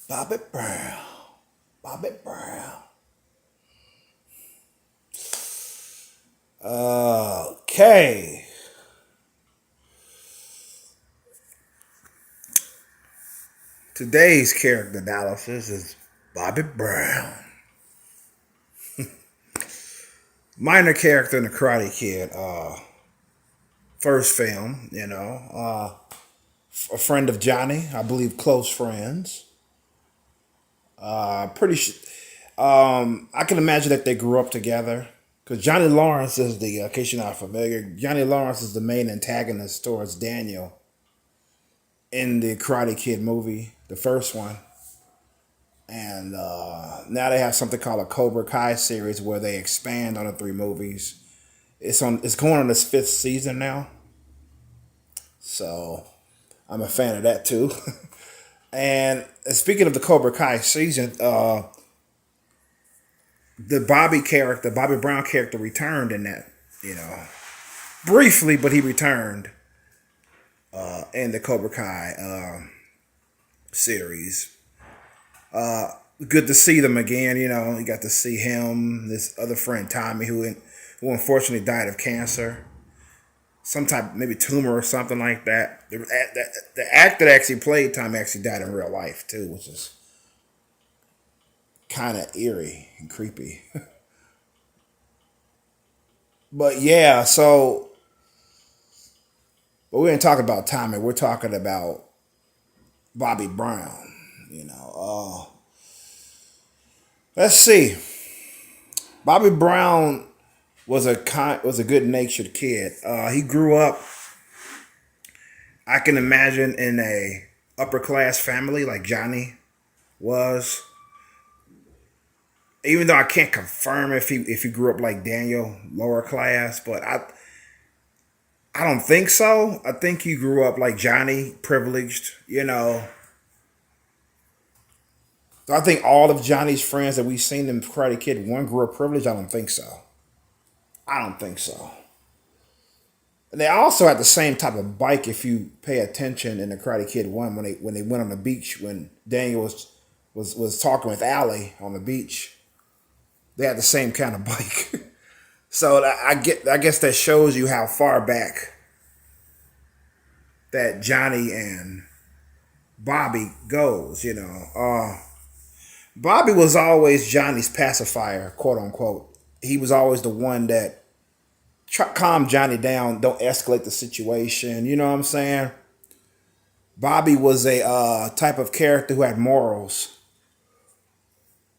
Bobby Brown. Bobby Brown. Okay. Today's character analysis is Bobby Brown. Minor character in the Karate Kid. First film, a friend of Johnny, I believe close friends. Pretty sure. I can imagine that they grew up together. Because Johnny Lawrence is in case you're not familiar, Johnny Lawrence is the main antagonist towards Daniel in the Karate Kid movie, the first one. And now they have something called a Cobra Kai series where they expand on the three movies. It's going on its fifth season now. So I'm a fan of that too. And speaking of the Cobra Kai season, the Bobby Brown character returned in that, briefly, but he returned in the Cobra Kai series. Good to see them again. You got to see him, this other friend Tommy, who unfortunately died of cancer, some type maybe tumor or something like that. The actor that actually played Tommy actually died in real life too, which is kind of eerie and creepy. But yeah, but we ain't talking about Tommy. We're talking about Bobby Brown. Let's see. Bobby Brown was a good natured kid. He grew up, I can imagine, in a upper class family like Johnny was. Even though I can't confirm if he grew up like Daniel, lower class, but I don't think so. I think he grew up like Johnny, privileged. So I think all of Johnny's friends that we've seen in Karate Kid 1 grew up privileged. I don't think so. I don't think so. And they also had the same type of bike if you pay attention in the Karate Kid 1 when they went on the beach when Daniel was talking with Allie on the beach. They had the same kind of bike. So I guess that shows you how far back that Johnny and Bobby goes. Bobby was always Johnny's pacifier, quote unquote. He was always the one that calmed Johnny down, don't escalate the situation. You know what I'm saying? Bobby was a type of character who had morals.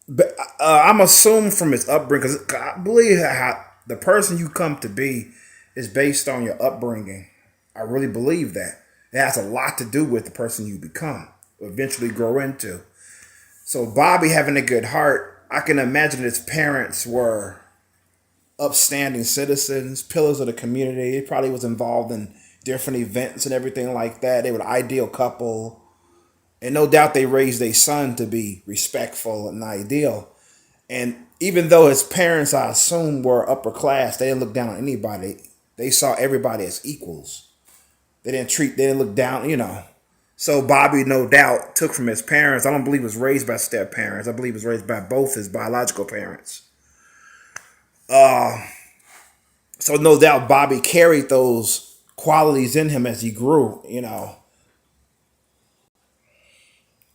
But I'm assuming from his upbringing, because I believe how the person you come to be is based on your upbringing. I really believe that. It has a lot to do with the person you become, eventually grow into. So Bobby having a good heart, I can imagine his parents were upstanding citizens, pillars of the community. He probably was involved in different events and everything like that. They were an ideal couple. And no doubt they raised their son to be respectful and ideal. And even though his parents, I assume, were upper class, they didn't look down on anybody. They saw everybody as equals. They didn't look down. So Bobby, no doubt, took from his parents. I don't believe he was raised by step parents. I believe he was raised by both his biological parents. So no doubt Bobby carried those qualities in him as he grew.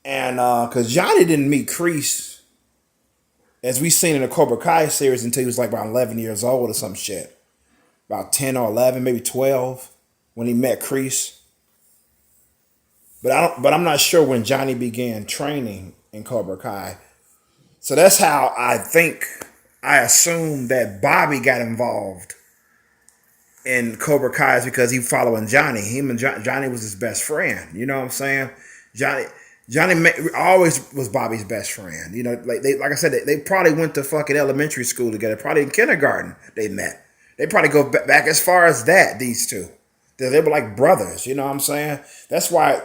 And because Johnny didn't meet Kreese, as we seen in the Cobra Kai series, until he was like about 11 years old or some shit. About 10 or 11, maybe 12, when he met Kreese. But I'm not sure when Johnny began training in Cobra Kai. So that's how I assume that Bobby got involved in Cobra Kai is because he following Johnny. Him and Johnny was his best friend. You know what I'm saying? Johnny always was Bobby's best friend. Like I said, they probably went to fucking elementary school together. Probably in kindergarten they met. They probably go back as far as that. These two, they were like brothers. You know what I'm saying? That's why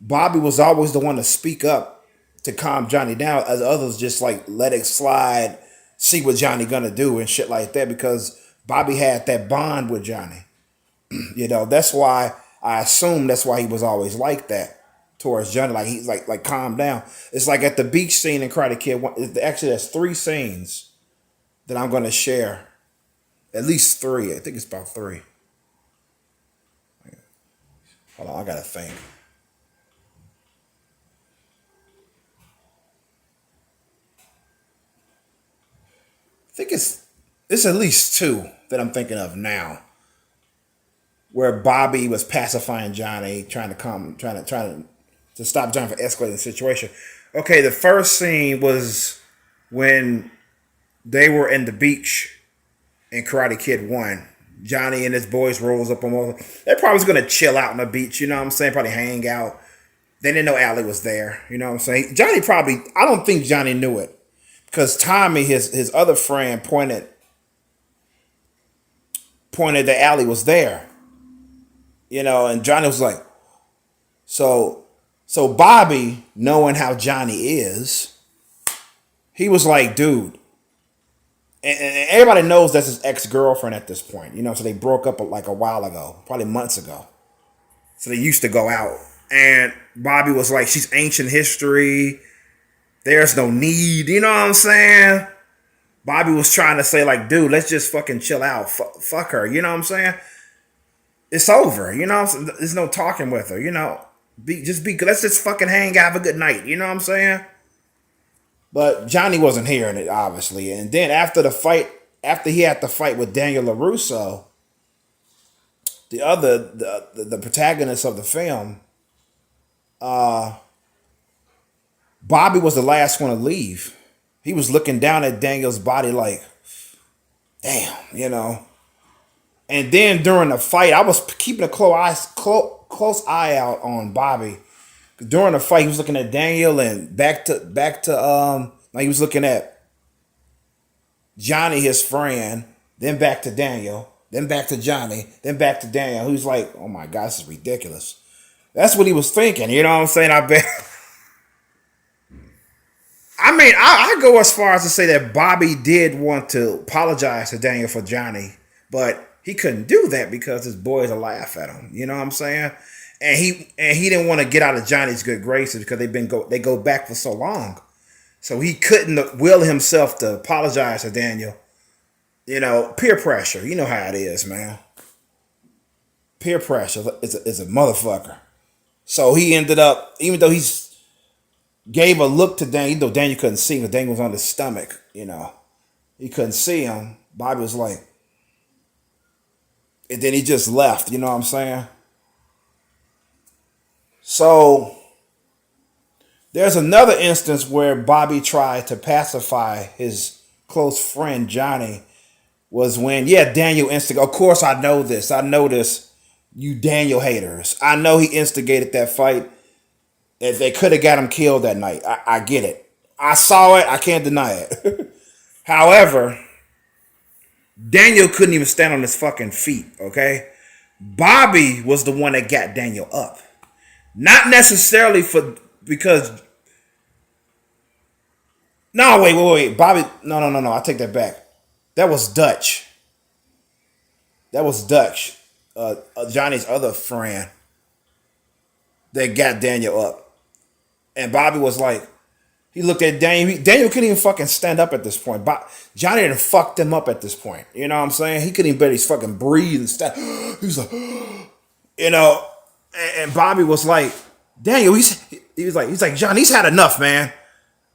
Bobby was always the one to speak up to calm Johnny down, as others just like let it slide, see what Johnny gonna do and shit like that. Because Bobby had that bond with Johnny. That's why I assume that's why he was always like that. towards Johnny. Like he's like calm down. It's like at the beach scene in Karate Kid. Actually, there's 3 scenes that I'm gonna share. At least 3. I think it's about 3. Hold on, I gotta think. I think it's at least 2 that I'm thinking of now, where Bobby was pacifying Johnny, trying to stop Johnny from escalating the situation. Okay, the first scene was when they were in the beach in Karate Kid 1. Johnny and his boys rolls up on them. They probably was gonna chill out on the beach, you know what I'm saying? Probably hang out. They didn't know Allie was there, you know what I'm saying? I don't think Johnny knew it. Because Tommy, his other friend, pointed that Allie was there. You know, and Johnny was like, so Bobby, knowing how Johnny is, he was like, dude, and everybody knows that's his ex-girlfriend at this point. You know, so they broke up like a while ago, probably months ago. So they used to go out. And Bobby was like, she's ancient history. There's no need. You know what I'm saying? Bobby was trying to say like, dude, let's just fucking chill out. Fuck her. You know what I'm saying? It's over. You know, there's no talking with her. You know, let's just fucking hang out, have a good night. You know what I'm saying? But Johnny wasn't hearing it, obviously. And then after he had to fight with Daniel LaRusso, the protagonist of the film, Bobby was the last one to leave. He was looking down at Daniel's body like, damn, you know. And then during the fight, I was keeping a close eye out on Bobby. During the fight, he was looking at Daniel and back to like he was looking at Johnny, his friend, then back to Daniel, then back to Johnny, then back to Daniel. He was like, oh my God, this is ridiculous. That's what he was thinking. You know what I'm saying? I bet. I mean, I go as far as to say that Bobby did want to apologize to Daniel for Johnny, but he couldn't do that because his boys will laugh at him. You know what I'm saying? And he didn't want to get out of Johnny's good graces because they go back for so long. So he couldn't will himself to apologize to Daniel. You know, peer pressure. You know how it is, man. Peer pressure is a motherfucker. So he ended up, even though he's gave a look to Daniel, even though Daniel couldn't see him, Daniel was on his stomach, you know. He couldn't see him. Bobby was like, and then he just left, you know what I'm saying? So there's another instance where Bobby tried to pacify his close friend Johnny, was when, Daniel instigated. Of course I know this. You Daniel haters. I know he instigated that fight. If they could have got him killed that night. I get it. I saw it. I can't deny it. However, Daniel couldn't even stand on his fucking feet, okay? Bobby was the one that got Daniel up. Not necessarily because... No, wait. Bobby... No. I take that back. That was Dutch. Johnny's other friend that got Daniel up. And Bobby was like, he looked at Daniel. Daniel couldn't even fucking stand up at this point. Johnny done fucked him up at this point. You know what I'm saying? He couldn't even barely fucking breathe and stuff. He was like, you know, and Bobby was like, Daniel, he's like, John, he's had enough, man.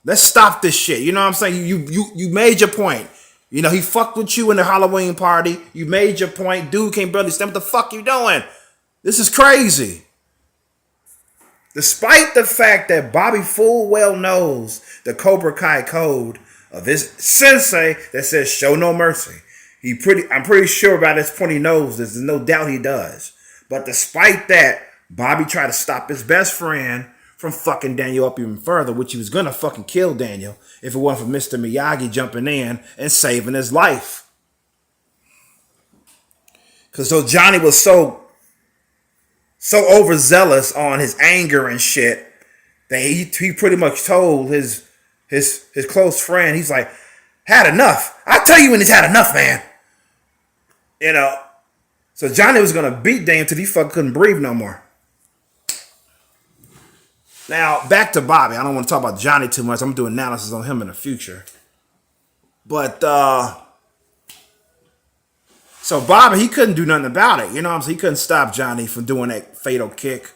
Let's stop this shit. You know what I'm saying? You made your point. You know, he fucked with you in the Halloween party. You made your point. Dude can't barely stand. What the fuck you doing? This is crazy. Despite the fact that Bobby full well knows the Cobra Kai code of his sensei that says show no mercy. I'm pretty sure by this point he knows this. There's no doubt he does. But despite that, Bobby tried to stop his best friend from fucking Daniel up even further, which he was gonna fucking kill Daniel if it wasn't for Mr. Miyagi jumping in and saving his life. Because though Johnny was so overzealous on his anger and shit that he pretty much told his close friend, he's like, had enough. I tell you when he's had enough, man. You know. So Johnny was gonna beat Daniel till he fucking couldn't breathe no more. Now, back to Bobby. I don't want to talk about Johnny too much. I'm going to do analysis on him in the future. But, so Bobby, he couldn't do nothing about it. You know what I'm saying? He couldn't stop Johnny from doing that fatal kick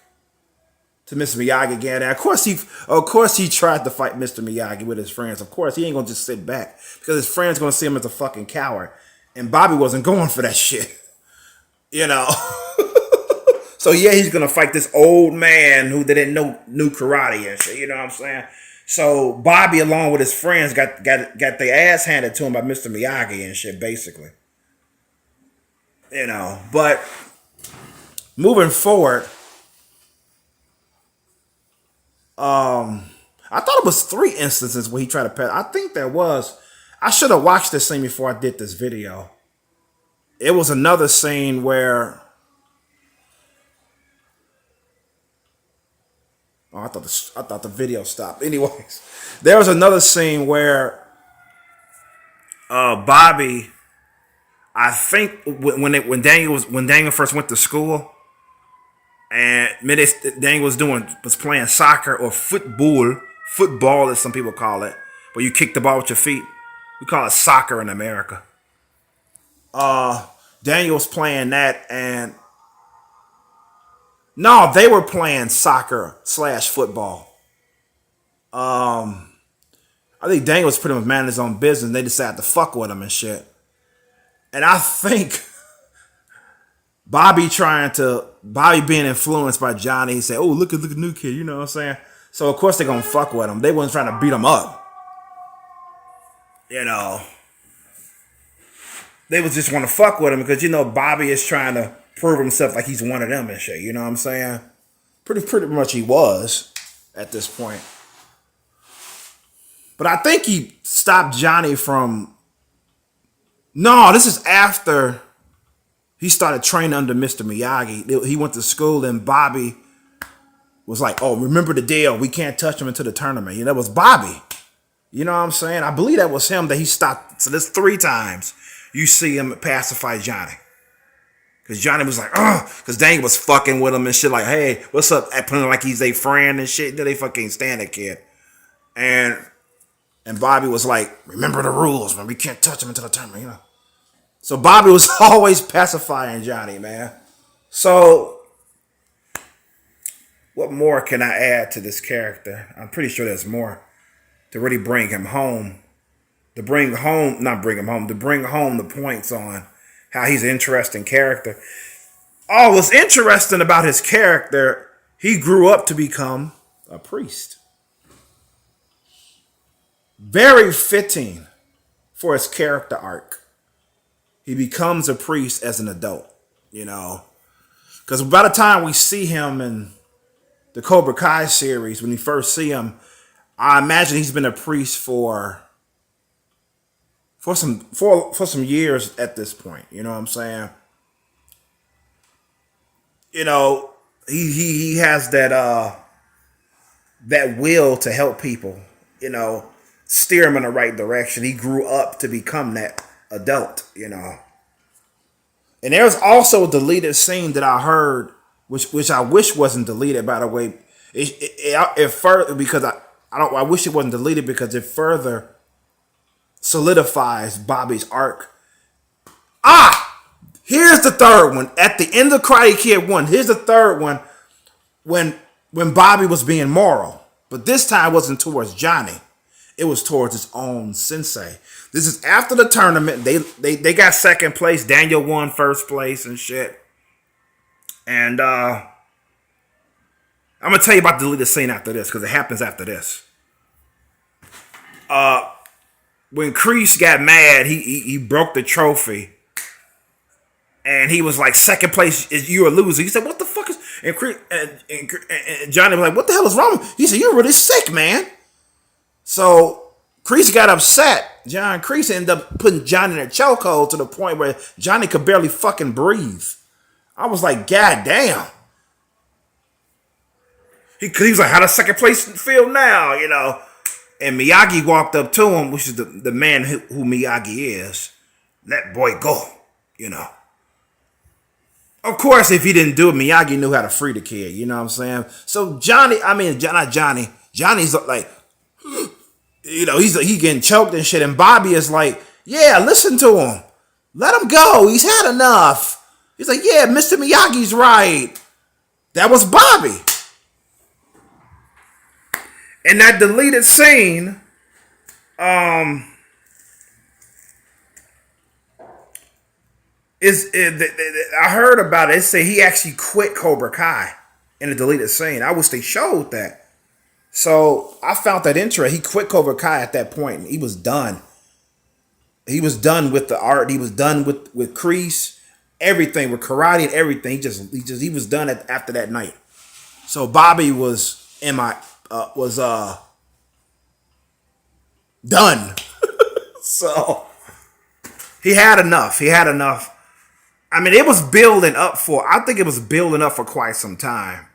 to Mr. Miyagi again. And of course, he tried to fight Mr. Miyagi with his friends. Of course, he ain't going to just sit back because his friends going to see him as a fucking coward. And Bobby wasn't going for that shit. You know? So yeah, he's gonna fight this old man who didn't knew karate and shit. You know what I'm saying? So Bobby, along with his friends, got their ass handed to him by Mr. Miyagi and shit, basically. You know, but moving forward, I thought it was 3 instances where he tried to pass. I think there was. I should have watched this scene before I did this video. It was another scene where. Oh, I thought the video stopped. Anyways, there was another scene where Bobby, I think when Daniel first went to school, and Daniel was playing soccer or football as some people call it, where you kick the ball with your feet. We call it soccer in America. Daniel was playing that, and no, they were playing soccer/football. I think Daniel was pretty much minding his own business. And they decided to fuck with him and shit. And I think Bobby being influenced by Johnny, he said, "Oh, look at the new kid," you know what I'm saying? So of course they're gonna fuck with him. They wasn't trying to beat him up. You know. They was just want to fuck with him because, you know, Bobby is trying to prove himself like he's one of them and shit. You know what I'm saying? Pretty much he was at this point. But I think he stopped Johnny from. No, this is after he started training under Mr. Miyagi. He went to school and Bobby was like, "Oh, remember the deal. We can't touch him until the tournament." You know, that was Bobby. You know what I'm saying? I believe that was him that he stopped. So there's 3 times you see him pacify Johnny. Because Johnny was like, "Oh," because Daniel was fucking with him and shit like, "Hey, what's up?" Putting like he's a friend and shit. They fucking stand that kid. And Bobby was like, "Remember the rules, man. We can't touch him until the tournament, you know." So Bobby was always pacifying Johnny, man. So what more can I add to this character? I'm pretty sure there's more to really bring him home. To bring home the points on how he's an interesting character. Oh, what's interesting about his character, he grew up to become a priest. Very fitting for his character arc. He becomes a priest as an adult, you know. Because by the time we see him in the Cobra Kai series, when we first see him, I imagine he's been a priest for some years at this point. You know what I'm saying? You know, he has that will to help people, you know, steer him in the right direction. He grew up to become that adult, you know. And there's also a deleted scene that I heard, which I wish wasn't deleted, by the way. It further, because I wish it wasn't deleted because it further solidifies Bobby's arc. Here's the third one. At the end of Karate Kid 1, here's the third one when Bobby was being moral. But this time it wasn't towards Johnny. It was towards his own sensei. This is after the tournament. They got second place. Daniel won first place and shit. And I'm going to tell you about the deleted scene after this because it happens after this. When Kreese got mad, he broke the trophy. And he was like, "Second place, you're a loser." He said, "What the fuck is..." And Johnny was like, "What the hell is wrong?" He said, "You're really sick, man." So Kreese got upset. John Kreese ended up putting Johnny in a chokehold to the point where Johnny could barely fucking breathe. I was like, God damn. He was like, "How does second place feel now?" You know. And Miyagi walked up to him, which is the man who Miyagi is. "Let boy go," you know. Of course, if he didn't do it, Miyagi knew how to free the kid. You know what I'm saying? So Johnny, I mean, not Johnny. Johnny's like, he getting choked and shit. And Bobby is like, yeah, listen to him. Let him go. He's had enough. He's like, yeah, Mr. Miyagi's right. That was Bobby. In that deleted scene, I heard about it. It say he actually quit Cobra Kai in the deleted scene. I wish they showed that. So I found that interesting. He quit Cobra Kai at that point. He was done. He was done with the art. He was done with Kreese, everything with karate and everything. He was done after that night. So Bobby was done. So he had enough. I mean, it was building up for. I think it was building up for quite some time.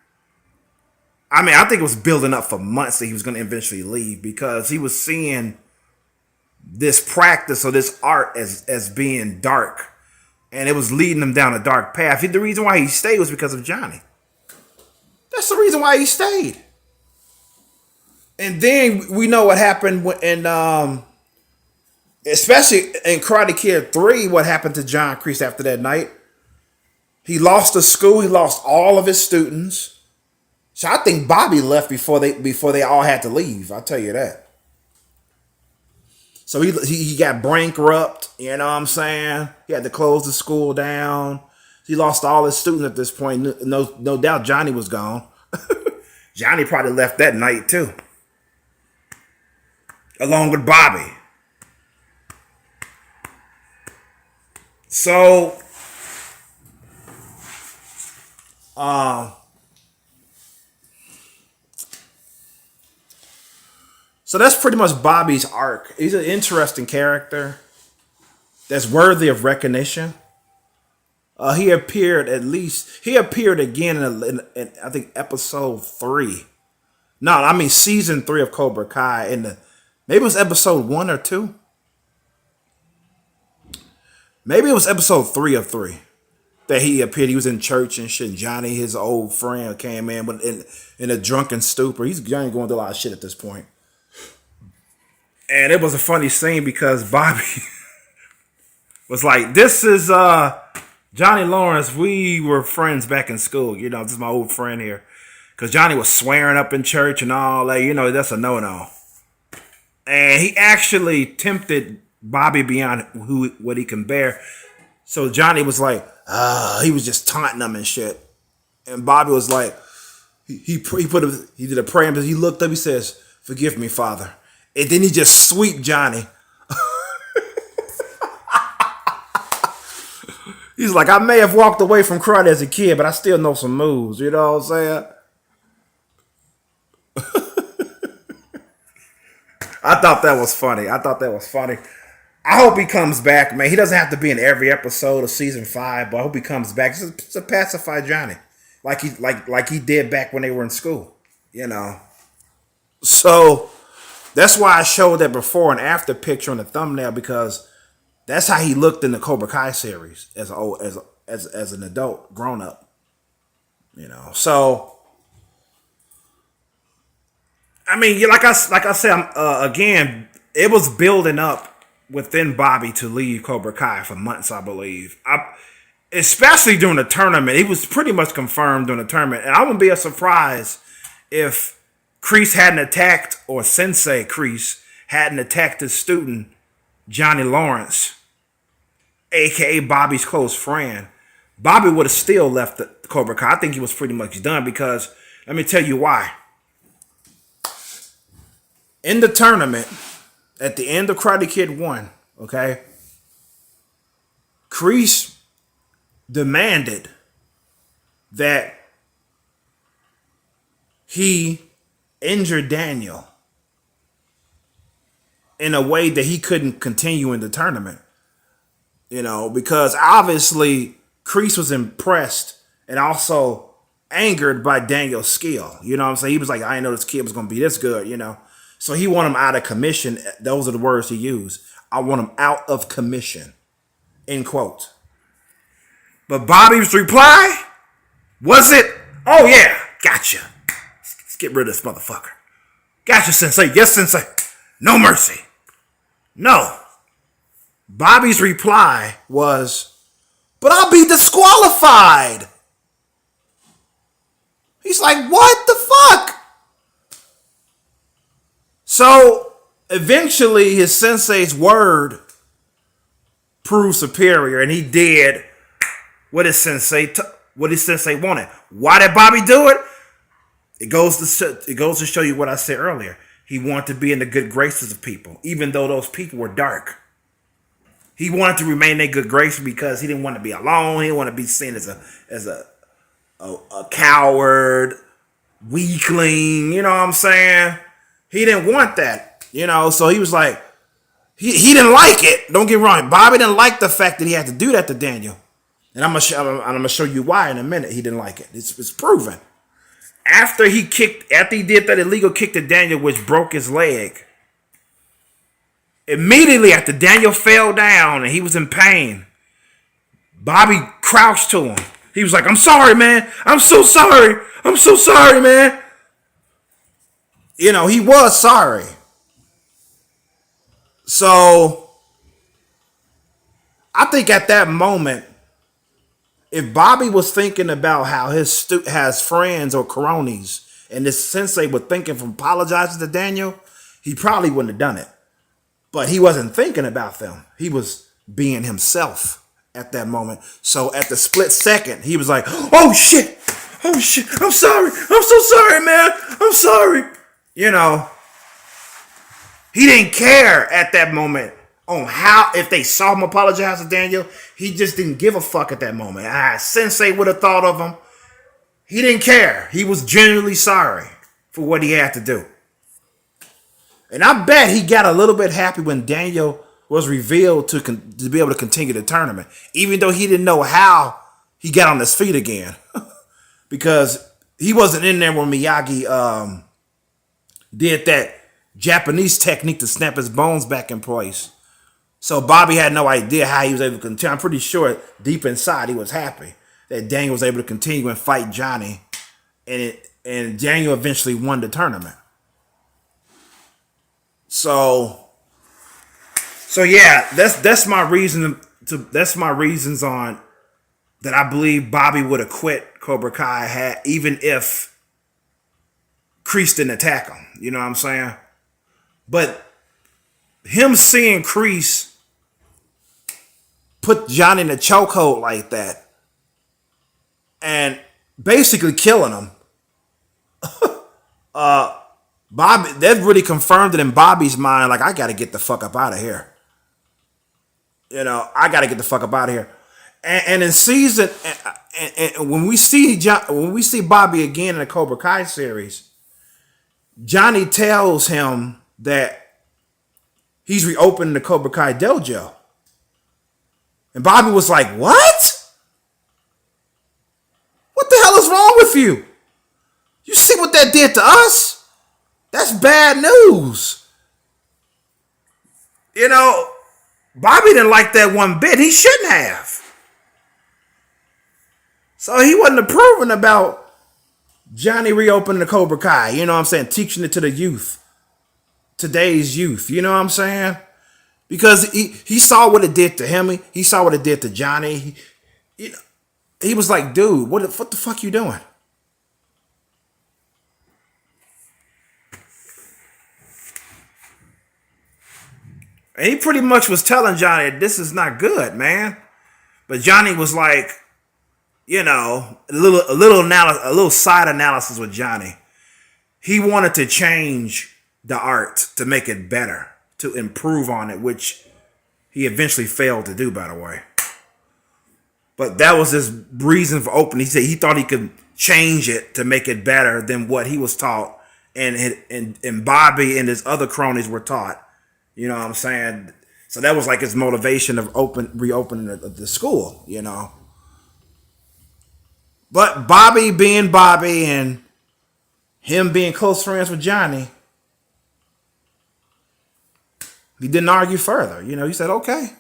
I mean, I think it was building up for months that he was going to eventually leave because he was seeing this practice or this art as being dark, and it was leading him down a dark path. The reason why he stayed was because of Johnny. That's the reason why he stayed. And then we know what happened in, especially in Karate Kid 3, what happened to John Kreese after that night. He lost the school. He lost all of his students. So I think Bobby left before they all had to leave. I'll tell you that. So he got bankrupt, you know what I'm saying? He had to close the school down. He lost all his students at this point. No doubt Johnny was gone. Johnny probably left that night too. Along with Bobby. So that's pretty much Bobby's arc. He's an interesting character that's worthy of recognition. He appeared again in I think episode 3. No, I mean season 3 of Cobra Kai. Maybe it was episode 1 or 2. Maybe it was episode 3 of 3 that he appeared. He was in church and shit. Johnny, his old friend, came in in a drunken stupor. Johnny going through a lot of shit at this point. And it was a funny scene because Bobby was like, this is Johnny Lawrence. We were friends back in school. This is my old friend here. Because Johnny was swearing up in church and all that. That's a no-no. And he actually tempted Bobby beyond what he can bear. So Johnny was like, he was just taunting him and shit. And Bobby was like, he did a prayer, but he looked up, he says, forgive me, Father. And then he just sweeped Johnny. He's like, I may have walked away from karate as a kid, but I still know some moves. You know what I'm saying? I thought that was funny. I hope he comes back, man. He doesn't have to be in every episode of season 5, but I hope he comes back just to pacify Johnny, like he did back when they were in school. So that's why I showed that before and after picture on the thumbnail, because that's how he looked in the Cobra Kai series as an adult, grown up. So I mean, like I said, again, it was building up within Bobby to leave Cobra Kai for months, I believe. Especially during the tournament. He was pretty much confirmed during the tournament. And I wouldn't be a surprise if Kreese hadn't attacked, or Sensei Kreese hadn't attacked his student, Johnny Lawrence, a.k.a. Bobby's close friend. Bobby would have still left the Cobra Kai. I think he was pretty much done because, let me tell you why. In the tournament, at the end of Karate Kid 1, okay, Kreese demanded that he injure Daniel in a way that he couldn't continue in the tournament. Because obviously Kreese was impressed and also angered by Daniel's skill. You know what I'm saying? He was like, I didn't know this kid was going to be this good, So he wanted him out of commission. Those are the words he used. I want him out of commission. End quote. But Bobby's reply was it, oh yeah, gotcha. Let's get rid of this motherfucker. Gotcha, sensei. Yes, sensei. No mercy. No. Bobby's reply was, but I'll be disqualified. He's like, what the fuck? So eventually his sensei's word proved superior, and he did what his sensei wanted. Why did Bobby do it? It goes to show you what I said earlier. He wanted to be in the good graces of people, even though those people were dark. He wanted to remain in their good graces because he didn't want to be alone. He didn't want to be seen as a coward, weakling. You know what I'm saying? He didn't want that. So he was like, he didn't like it. Don't get me wrong. Bobby didn't like the fact that he had to do that to Daniel. And I'm gonna show you why in a minute. He didn't like it. It's proven. After he did that illegal kick to Daniel, which broke his leg, immediately after Daniel fell down and he was in pain, Bobby crouched to him. He was like, I'm sorry, man. I'm so sorry. I'm so sorry, man. He was sorry. So I think at that moment, if Bobby was thinking about how has friends or cronies and this sensei were thinking from apologizing to Daniel, he probably wouldn't have done it. But he wasn't thinking about them. He was being himself at that moment. So at the split second, he was like, oh shit. Oh shit. I'm sorry. I'm so sorry, man. I'm sorry. He didn't care at that moment on how, if they saw him apologize to Daniel. He just didn't give a fuck at that moment. Sensei would have thought of him. He didn't care. He was genuinely sorry for what he had to do. And I bet he got a little bit happy when Daniel was revealed to be able to continue the tournament, even though he didn't know how he got on his feet again. Because he wasn't in there when Miyagi did that Japanese technique to snap his bones back in place. So Bobby had no idea how he was able to continue. I'm pretty sure deep inside he was happy that Daniel was able to continue and fight Johnny, and Daniel eventually won the tournament. So yeah, that's my reason that's my reasons on that I believe Bobby would have quit Cobra Kai even if Kreese didn't attack him. You know what I'm saying? But him seeing Kreese put Johnny in a chokehold like that and basically killing him, Bobby, that really confirmed it in Bobby's mind. Like, I got to get the fuck up out of here. I got to get the fuck up out of here. And in season, and when we see Bobby again in the Cobra Kai series, Johnny tells him that he's reopening the Cobra Kai dojo. And Bobby was like, what? What the hell is wrong with you? You see what that did to us? That's bad news. Bobby didn't like that one bit. He shouldn't have. So he wasn't approving about Johnny reopening the Cobra Kai. You know what I'm saying? Teaching it to the youth. Today's youth. You know what I'm saying? Because he saw what it did to him. He saw what it did to Johnny. He was like, dude, what the fuck you doing? And he pretty much was telling Johnny, this is not good, man. But Johnny was like, a little side analysis with Johnny. He wanted to change the art to make it better, to improve on it, which he eventually failed to do, by the way. But that was his reason for opening. He said he thought he could change it to make it better than what he was taught, and Bobby and his other cronies were taught. You know what I'm saying? So that was like his motivation of reopening the school, But Bobby being Bobby and him being close friends with Johnny, he didn't argue further. He said, okay.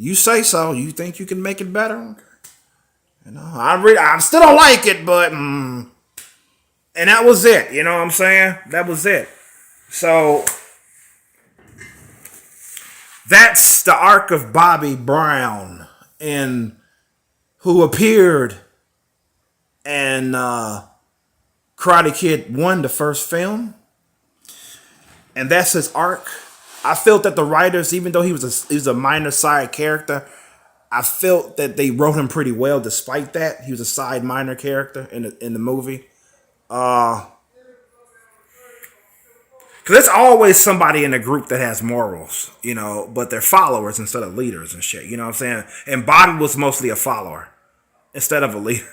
You say so. You think you can make it better? You know, I still don't like it, but and that was it. You know what I'm saying? That was it. So that's the arc of Bobby Brown, and who appeared in Karate Kid 1, the first film, and that's his arc. I felt that the writers, even though he was a minor side character, I felt that they wrote him pretty well. Despite that, he was a side minor character in the movie. Because there's always somebody in a group that has morals, you know, but they're followers instead of leaders and shit. You know what I'm saying? And Bobby was mostly a follower instead of a leader.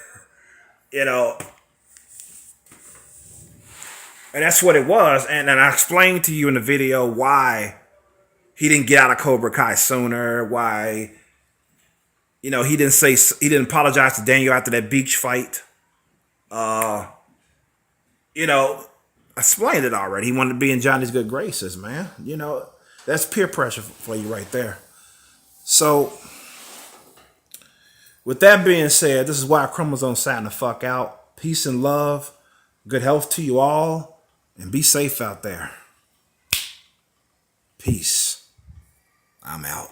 You know, and that's what it was. And I explained to you in the video why he didn't get out of Cobra Kai sooner. Why, you know, he didn't apologize to Daniel after that beach fight. You know, I explained it already. He wanted to be in Johnny's good graces, man. You know, that's peer pressure for you right there. So, with that being said, this is why Chromosome's signing the fuck out. Peace and love. Good health to you all. And be safe out there. Peace. I'm out.